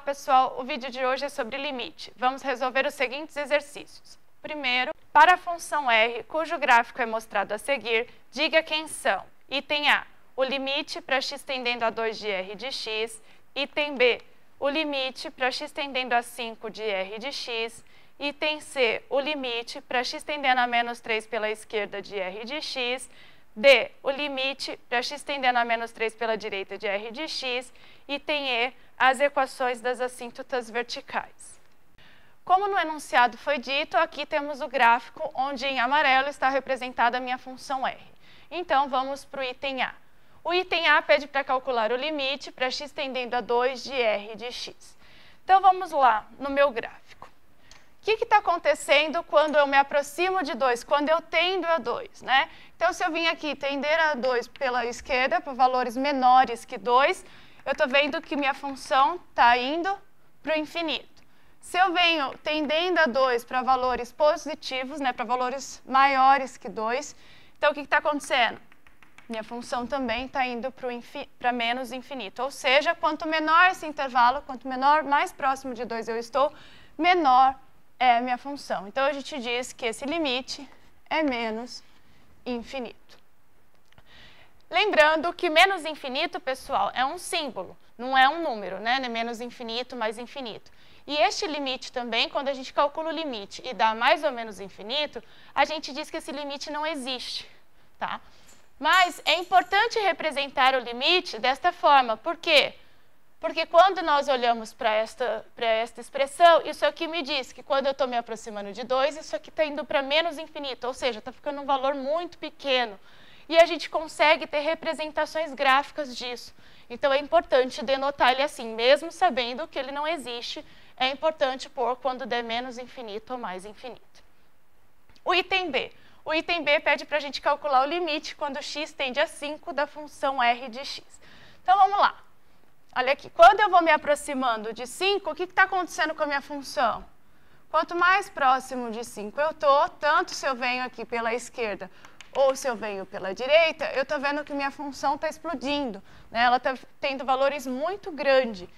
pessoal, o vídeo de hoje é sobre limite. Vamos resolver os seguintes exercícios. Primeiro, para a função r, cujo gráfico é mostrado a seguir, diga quem são. Item A, o limite para x tendendo a 2 de r de x. Item B, o limite para x tendendo a 5 de r de x. Item C, o limite para x tendendo a menos 3 pela esquerda de r de x. D, o limite para x tendendo a menos 3 pela direita de r de x. Item E, as equações das assíntotas verticais. Como no enunciado foi dito, aqui temos o gráfico onde em amarelo está representada a minha função r. Então, vamos para o item A. O item A pede para calcular o limite para x tendendo a 2 de r de x. Então, vamos lá no meu gráfico. O que está acontecendo quando eu me aproximo de 2, quando eu tendo a 2, né? Então, se eu vim aqui tender a 2 pela esquerda, por valores menores que 2, eu estou vendo que minha função está indo para o infinito. Se eu venho tendendo a 2 para valores positivos, né, para valores maiores que 2, então o que está acontecendo? Minha função também está indo para menos infinito. Ou seja, quanto menor esse intervalo, quanto menor, mais próximo de 2 eu estou, menor é a minha função. Então, a gente diz que esse limite é menos infinito. Lembrando que menos infinito, pessoal, é um símbolo, não é um número, né? Menos infinito, mais infinito. E este limite também, quando a gente calcula o limite e dá mais ou menos infinito, a gente diz que esse limite não existe, tá? Mas é importante representar o limite desta forma. Por quê? Porque quando nós olhamos para esta expressão, isso aqui me diz que quando eu estou me aproximando de 2, isso aqui está indo para menos infinito, ou seja, está ficando um valor muito pequeno. E a gente consegue ter representações gráficas disso. Então, é importante denotar ele assim, mesmo sabendo que ele não existe, é importante pôr quando der menos infinito ou mais infinito. O item B. O item B pede para a gente calcular o limite quando x tende a 5 da função r de x. Então, vamos lá. Olha aqui, quando eu vou me aproximando de 5, o que está acontecendo com a minha função? Quanto mais próximo de 5 eu estou, tanto se eu venho aqui pela esquerda ou se eu venho pela direita, eu estou vendo que minha função está explodindo, né? Ela está tendo valores muito grandes,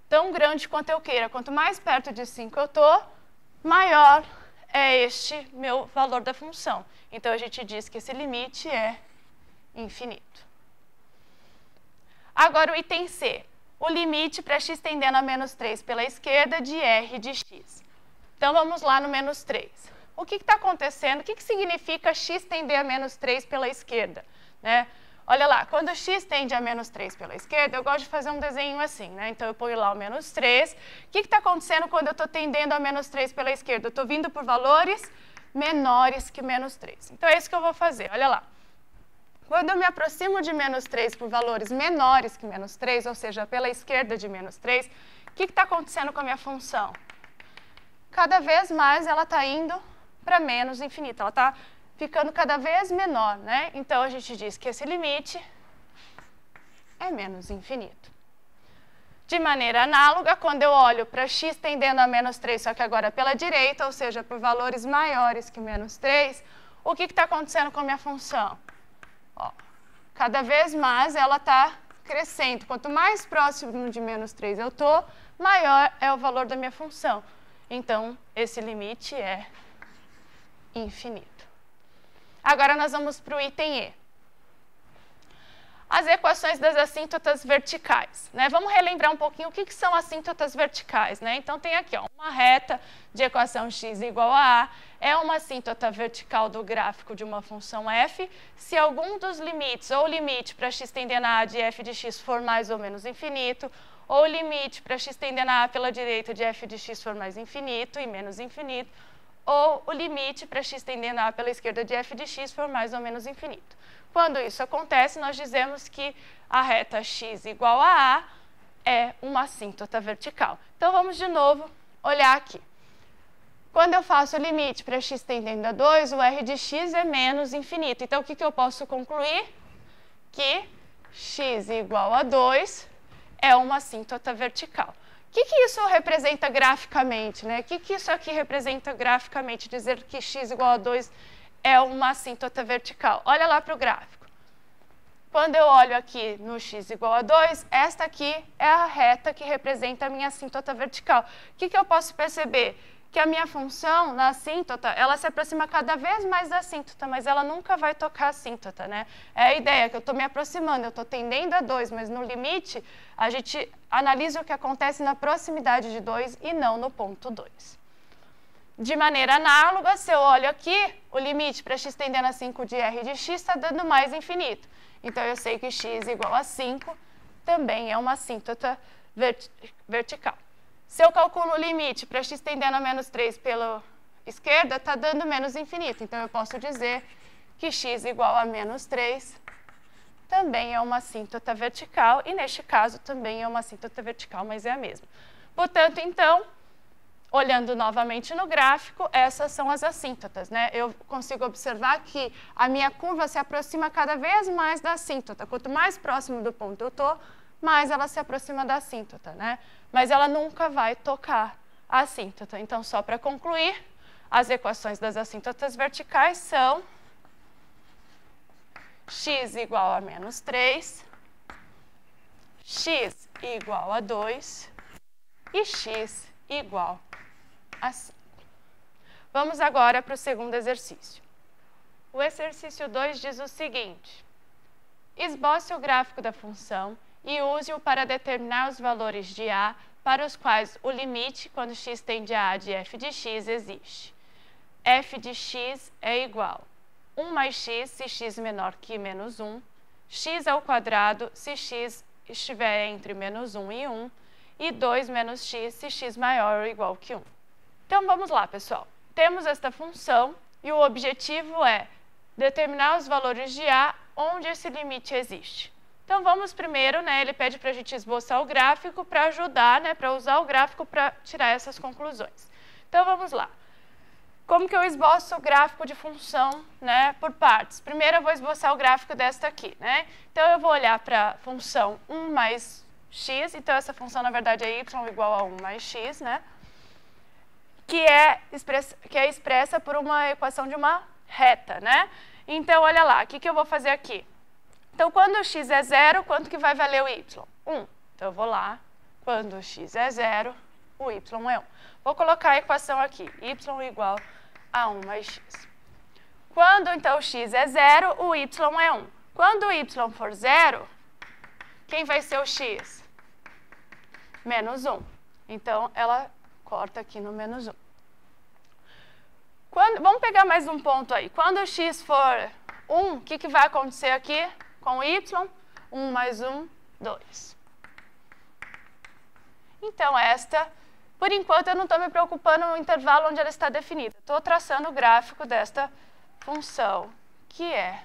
tão grande quanto eu queira. Quanto mais perto de 5 eu estou, maior é este meu valor da função. Então, a gente diz que esse limite é infinito. Agora, o item C. O limite para x tendendo a menos 3 pela esquerda de r de x. Então, vamos lá no menos 3. O que está acontecendo? O que significa x tender a menos 3 pela esquerda? Né? Olha lá, quando x tende a menos 3 pela esquerda, eu gosto de fazer um desenho assim, né? Então, eu ponho lá o menos 3. O que está acontecendo quando eu estou tendendo a menos 3 pela esquerda? Eu estou vindo por valores menores que menos 3. Então, é isso que eu vou fazer. Olha lá. Quando eu me aproximo de menos 3 por valores menores que menos 3, ou seja, pela esquerda de menos 3, o que está acontecendo com a minha função? Cada vez mais ela está indo para menos infinito, ela está ficando cada vez menor, né? Então, a gente diz que esse limite é menos infinito. De maneira análoga, quando eu olho para x tendendo a menos 3, só que agora pela direita, ou seja, por valores maiores que menos 3, o que está acontecendo com a minha função? Ó, cada vez mais ela está crescendo. Quanto mais próximo de menos 3 eu estou, maior é o valor da minha função. Então, esse limite é infinito. Agora, nós vamos para o item E. As equações das assíntotas verticais, né? Vamos relembrar um pouquinho o que são assíntotas verticais, né? Então, tem aqui ó, uma reta de equação x igual a A, é uma assíntota vertical do gráfico de uma função f, se algum dos limites, ou o limite para x tendendo a de f de x for mais ou menos infinito, ou o limite para x tendendo a pela direita de f de x for mais infinito e menos infinito, ou o limite para x tendendo a pela esquerda de f de x for mais ou menos infinito. Quando isso acontece, nós dizemos que a reta x igual a A é uma assíntota vertical. Então, vamos de novo olhar aqui. Quando eu faço o limite para x tendendo a 2, o r de x é menos infinito. Então, o que eu posso concluir? Que x igual a 2 é uma assíntota vertical. O que isso representa graficamente, né? O que isso aqui representa graficamente, dizer que x igual a 2 é uma assíntota vertical? Olha lá para o gráfico. quando eu olho aqui no x igual a 2, esta aqui é a reta que representa a minha assíntota vertical. O que eu posso perceber? Que a minha função na assíntota, ela se aproxima cada vez mais da assíntota, mas ela nunca vai tocar a assíntota, né? É a ideia que eu estou me aproximando, eu estou tendendo a 2, mas no limite, a gente analisa o que acontece na proximidade de 2 e não no ponto 2. De maneira análoga, se eu olho aqui, o limite para x tendendo a 5 de r de x está dando mais infinito. Então, eu sei que x igual a 5 também é uma assíntota vertical. Se eu calculo o limite para x tendendo a menos 3 pela esquerda, está dando menos infinito. Então, eu posso dizer que x igual a menos 3 também é uma assíntota vertical, e neste caso também é uma assíntota vertical, mas é a mesma. Portanto, então, olhando novamente no gráfico, essas são as assíntotas, né? Eu consigo observar que a minha curva se aproxima cada vez mais da assíntota. Quanto mais próximo do ponto eu estou, mais ela se aproxima da assíntota, né? Mas ela nunca vai tocar a assíntota. Então, só para concluir, as equações das assíntotas verticais são x igual a menos 3, x igual a 2 e x igual a 5. Vamos agora para o segundo exercício. O exercício 2 diz o seguinte: esboce o gráfico da função e use-o para determinar os valores de a para os quais o limite, quando x tende a de f de x, existe. F de x é igual a 1 mais x se x menor que menos 1, x ao quadrado se x estiver entre menos 1 e 1, e 2 menos x se x maior ou igual que 1. Então, vamos lá, pessoal. Temos esta função e o objetivo é determinar os valores de a onde esse limite existe. Então, vamos primeiro, né, ele pede para a gente esboçar o gráfico para ajudar, né, para usar o gráfico para tirar essas conclusões. Então, vamos lá. Como que eu esboço o gráfico de função, né, por partes? Primeiro, eu vou esboçar o gráfico desta aqui, né? Então, eu vou olhar para a função 1 mais x, então essa função, na verdade, é y igual a 1 mais x, né? Que é expressa por uma equação de uma reta, né? Então, olha lá, o que eu vou fazer aqui? Então, quando o x é 0, quanto que vai valer o y? 1. Então, eu vou lá, quando o x é 0, o y é 1. Vou colocar a equação aqui, y igual a 1 mais x. Quando, então, o x é 0, o y é 1. Quando o y for 0, quem vai ser o x? Menos 1. Então, ela corta aqui no menos 1. Vamos pegar mais um ponto aí. Quando o x for 1, o que vai acontecer aqui com o y? 1 mais 1, 2. Então, por enquanto, eu não estou me preocupando no intervalo onde ela está definida. Estou traçando o gráfico desta função, que é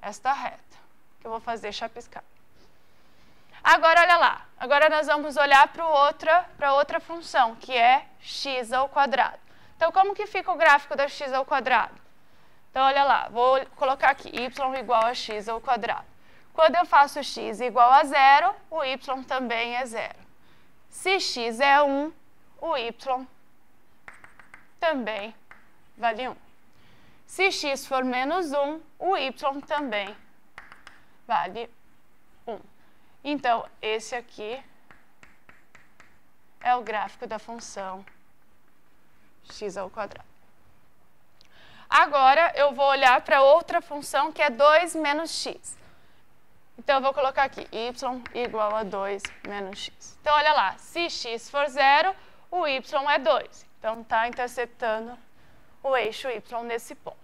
esta reta, que eu vou fazer chapiscar. Agora, olha lá. Agora, nós vamos olhar para outra função, que é x ao quadrado. Então, como que fica o gráfico da x ao quadrado? Então, olha lá. Vou colocar aqui, y igual a x ao quadrado. Quando eu faço x igual a 0, o y também é 0. Se x é 1, o y também vale 1. Se x for menos 1, o y também vale 1. Então, esse aqui é o gráfico da função x ao quadrado. Agora, eu vou olhar para outra função que é 2 menos x. Então, eu vou colocar aqui, y igual a 2 menos x. Então, olha lá, se x for 0, o y é 2. Então, está interceptando o eixo y nesse ponto.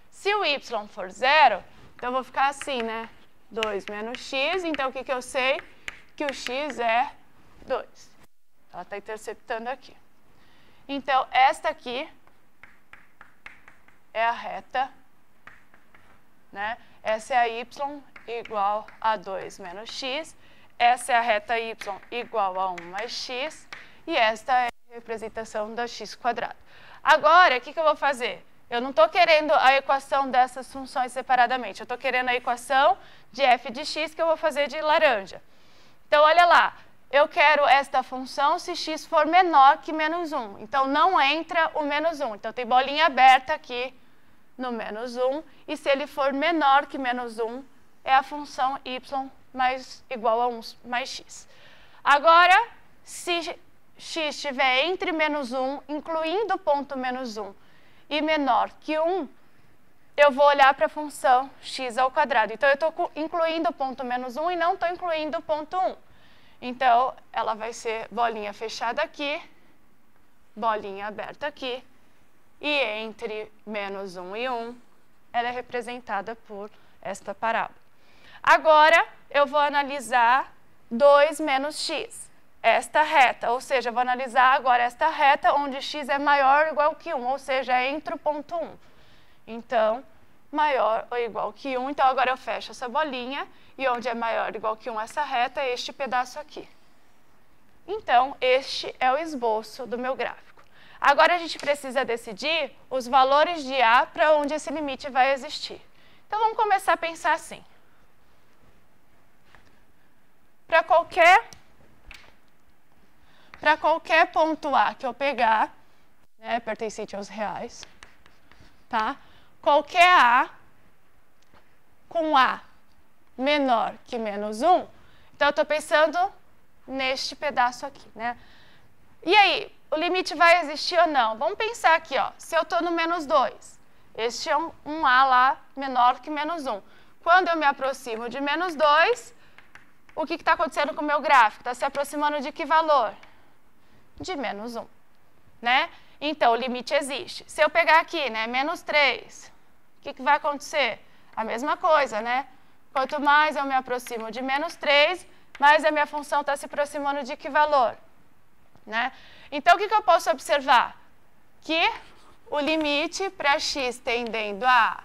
Se o y for 0, então eu vou ficar assim, né? 2 menos x, então o que eu sei? Que o x é 2. Ela está interceptando aqui. Então, esta aqui é a reta, né? Essa é a y igual a 2 menos x. Essa é a reta y igual a 1 mais x. E esta é a representação da x quadrado. Agora, o que eu vou fazer? Eu não estou querendo a equação dessas funções separadamente. Eu estou querendo a equação de f de x que eu vou fazer de laranja. Então, olha lá. Eu quero esta função se x for menor que menos 1. Então, não entra o menos 1. Então, tem bolinha aberta aqui no menos 1. E se ele for menor que menos 1, é a função y mais igual a 1 mais x. Agora, se x estiver entre menos 1, incluindo o ponto menos 1, e menor que 1, eu vou olhar para a função x ao quadrado. Então, eu estou incluindo o ponto menos 1 e não estou incluindo o ponto 1. Então, ela vai ser bolinha fechada aqui, bolinha aberta aqui, e entre menos 1 e 1, ela é representada por esta parábola. Agora, eu vou analisar 2 menos x, esta reta, ou seja, eu vou analisar agora esta reta onde x é maior ou igual que 1, ou seja, é entre o ponto 1. Então, maior ou igual que 1, então agora eu fecho essa bolinha, e onde é maior ou igual que 1 essa reta é este pedaço aqui. Então, este é o esboço do meu gráfico. Agora a gente precisa decidir os valores de A para onde esse limite vai existir. Então, vamos começar a pensar assim. Para qualquer ponto A que eu pegar, né, pertencente aos reais, tá? Qualquer A com A menor que menos 1, então eu estou pensando neste pedaço aqui, né? E aí, o limite vai existir ou não? Vamos pensar aqui, ó, se eu estou no menos 2, este é um A lá menor que menos 1. Quando eu me aproximo de menos 2, o que está acontecendo com o meu gráfico? Está se aproximando de que valor? De menos 1, né? Então, o limite existe. Se eu pegar aqui, né, menos 3, o que vai acontecer? A mesma coisa, né? Quanto mais eu me aproximo de menos 3, mais a minha função está se aproximando de que valor? Né? Então, o que eu posso observar? Que o limite para x tendendo a A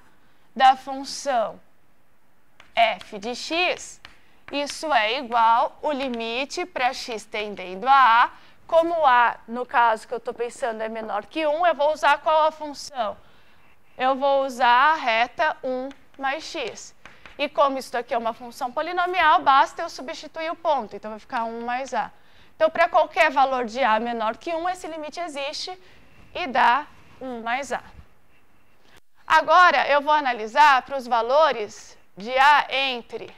da função f de x, isso é igual o limite para x tendendo a A. Como A, no caso que eu estou pensando, é menor que 1, eu vou usar qual a função? Eu vou usar a reta 1 mais x. E como isso aqui é uma função polinomial, basta eu substituir o ponto. Então, vai ficar 1 mais A. Então, para qualquer valor de A menor que 1, esse limite existe e dá 1 mais A. Agora, eu vou analisar para os valores de A entre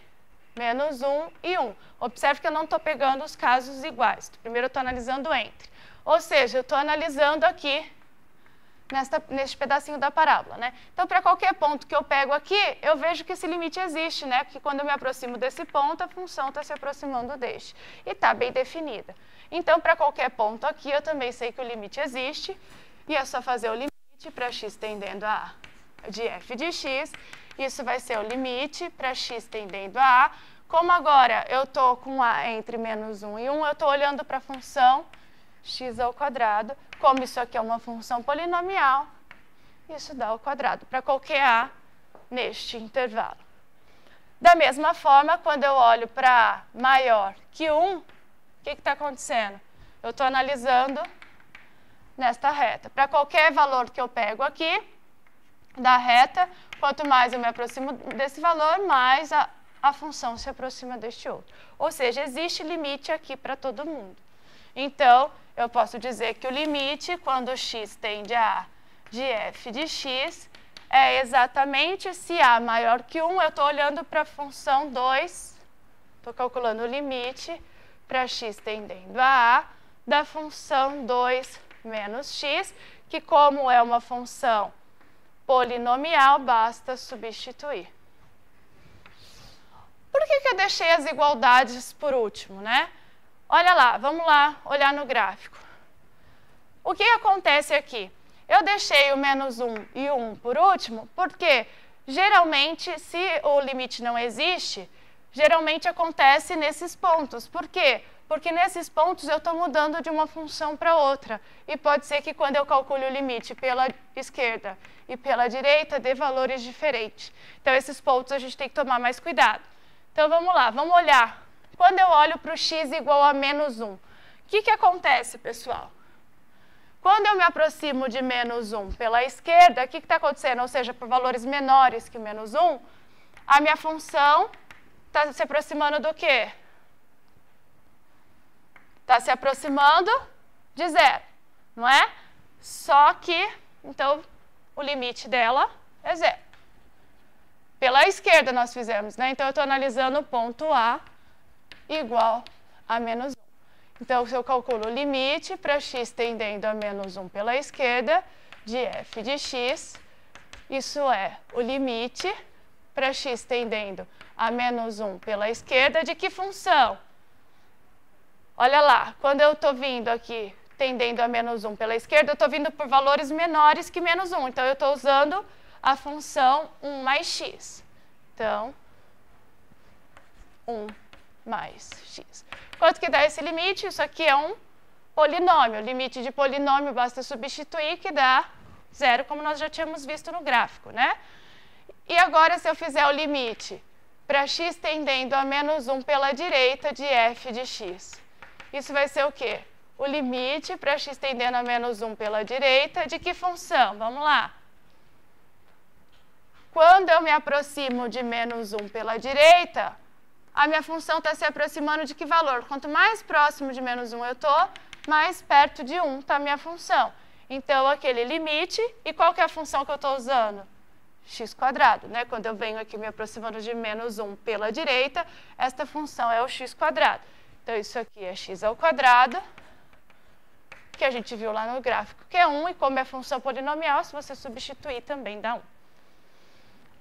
menos 1 e 1. Observe que eu não estou pegando os casos iguais. Primeiro, eu estou analisando entre. Ou seja, eu estou analisando aqui neste pedacinho da parábola, né? Então, para qualquer ponto que eu pego aqui, eu vejo que esse limite existe, né? Porque quando eu me aproximo desse ponto, a função está se aproximando deste. E está bem definida. Então, para qualquer ponto aqui, eu também sei que o limite existe. E é só fazer o limite para x tendendo a A de f de x. Isso vai ser o limite para x tendendo a A. Como agora eu estou com A entre menos 1 e 1, eu estou olhando para a função x ao quadrado. Como isso aqui é uma função polinomial, isso dá ao quadrado para qualquer A neste intervalo. Da mesma forma, quando eu olho para A maior que 1, o que está acontecendo? Eu estou analisando nesta reta. Para qualquer valor que eu pego aqui da reta, quanto mais eu me aproximo desse valor, mais a função se aproxima deste outro. Ou seja, existe limite aqui para todo mundo. Então, eu posso dizer que o limite, quando x tende a A de f de x, é exatamente se A maior que 1, eu estou olhando para a função 2, estou calculando o limite para x tendendo a A da função 2 menos x, que como é uma função polinomial, basta substituir. Por que eu deixei as igualdades por último, né? Olha lá, vamos lá olhar no gráfico. O que acontece aqui? Eu deixei o menos 1 e o 1 por último, porque geralmente, se o limite não existe, geralmente acontece nesses pontos. Por quê? Porque nesses pontos eu estou mudando de uma função para outra. E pode ser que quando eu calcule o limite pela esquerda e pela direita, dê valores diferentes. Então, esses pontos a gente tem que tomar mais cuidado. Então, vamos lá, vamos olhar. Quando eu olho para o x igual a menos 1, o que acontece, pessoal? Quando eu me aproximo de menos 1 pela esquerda, o que está acontecendo? Ou seja, por valores menores que menos 1, a minha função está se aproximando do quê? Está se aproximando de zero, não é? Só que, então, o limite dela é zero. Pela esquerda nós fizemos, né? Então, eu estou analisando o ponto A igual a menos 1. Então, se eu calculo o limite para x tendendo a menos 1 pela esquerda de f de x, isso é o limite para x tendendo a menos 1 pela esquerda de que função? Olha lá, quando eu estou vindo aqui tendendo a menos 1 pela esquerda, eu estou vindo por valores menores que menos 1. Então, eu estou usando a função 1 mais x. Então, 1 mais x. Quanto que dá esse limite? Isso aqui é um polinômio. O limite de polinômio basta substituir, que dá 0, como nós já tínhamos visto no gráfico, né? E agora, se eu fizer o limite para x tendendo a menos 1 pela direita de f de x, isso vai ser o quê? O limite para x tendendo a menos 1 pela direita de que função? Vamos lá. Quando eu me aproximo de menos 1 pela direita, a minha função está se aproximando de que valor? Quanto mais próximo de menos 1 eu estou, mais perto de 1 está a minha função. Então, aquele limite, e qual que é a função que eu estou usando? X², né? Quando eu venho aqui me aproximando de menos 1 pela direita, esta função é o x². Então, isso aqui é x², que a gente viu lá no gráfico, que é 1, e como é função polinomial, se você substituir, também dá 1.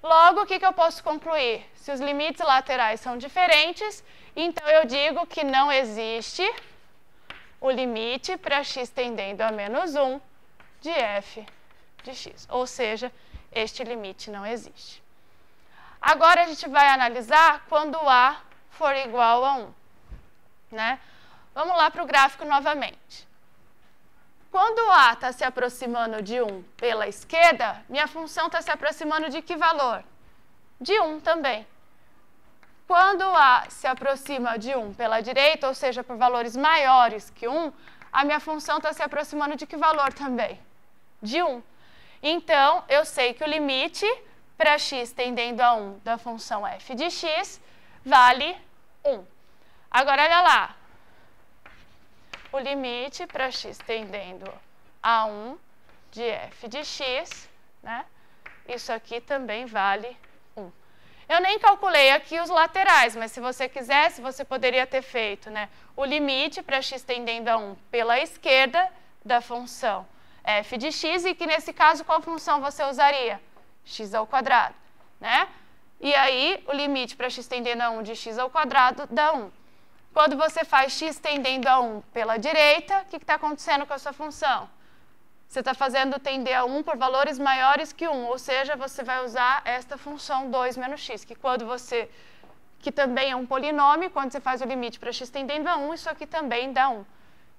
Logo, o que eu posso concluir? Se os limites laterais são diferentes, então eu digo que não existe o limite para x tendendo a menos 1 de f de x. Ou seja, este limite não existe. Agora, a gente vai analisar quando A for igual a 1. Né? Vamos lá para o gráfico novamente. Quando A está se aproximando de 1 pela esquerda, minha função está se aproximando de que valor? De 1 também. Quando A se aproxima de 1 pela direita, ou seja, por valores maiores que 1, a minha função está se aproximando de que valor também? De 1. Então, eu sei que o limite para x tendendo a 1 da função f de x vale 1. Agora, olha lá. O limite para x tendendo a 1 de f de x, né? Isso aqui também vale 1. Eu nem calculei aqui os laterais, mas se você quisesse, você poderia ter feito, né, o limite para x tendendo a 1 pela esquerda da função f de x, e que nesse caso qual função você usaria? X², né? E aí, o limite para x tendendo a 1 de x² dá 1. Quando você faz x tendendo a 1 pela direita, o que está acontecendo com a sua função? Você está fazendo tender a 1 por valores maiores que 1, ou seja, você vai usar esta função 2 menos x, que também é um polinômio, quando você faz o limite para x tendendo a 1, isso aqui também dá 1.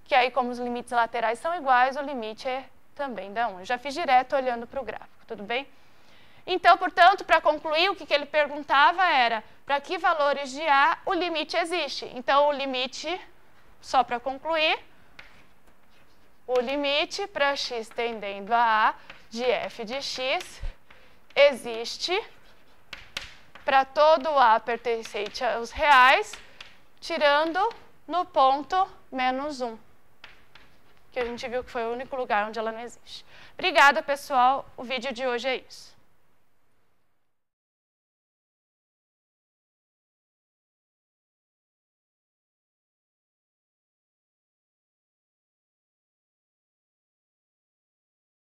Que aí, como os limites laterais são iguais, o limite também dá 1. Eu já fiz direto olhando para o gráfico, tudo bem? Então, portanto, para concluir, o que ele perguntava era para que valores de A o limite existe. Então, o limite, só para concluir, o limite para x tendendo a de f de x existe para todo A pertencente aos reais, tirando no ponto menos 1, que a gente viu que foi o único lugar onde ela não existe. Obrigada, pessoal. O vídeo de hoje é isso.